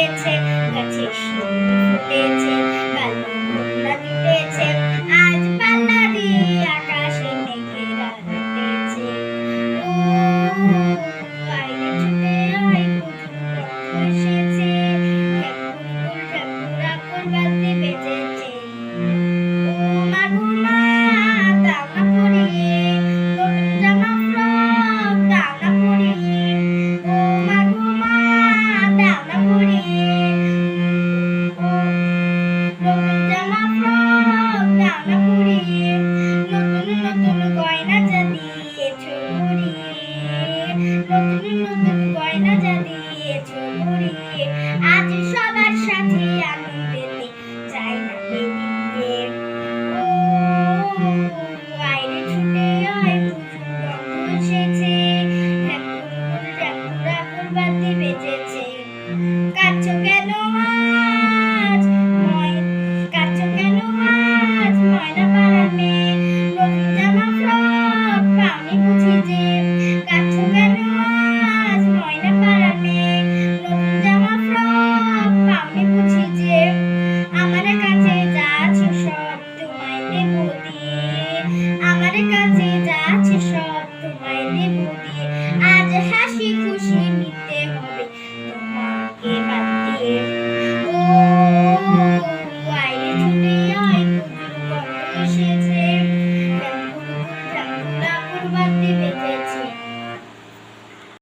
ফুটেছে, গাছে শিউলি ফুটেছে, কালো ভোমরা জিতেছে, আজ পাল্লা দিয়ে আকাশে মেঘেরা হেঁটেছে। ও আইরে ছুটে আয়, পুজোর গন্ধ এসেছে, ঢ্যাকুর বাজতে বেজেছে। ও মা গো মা, দাও না পরিয়ে নতুন জামা ফ্রক, দাও না পরিয়ে। ও মা গো মা, দাও না পরিয়ে নতুন জামা ফ্রক, দাও না পরিয়ে। নতুন নতুন গয়না যা দিয়েছো পরিয়ে, নতুন নতুন গয়না যা দিয়েছো পরিয়ে, আজ সবার সাথে আনন্দেতে যাই না বেরিয়ে। ও আইরে ছুটে আয়, পুজোর গন্ধ এসেছে, ঢ্যাকুর বাজতে বেজেছে।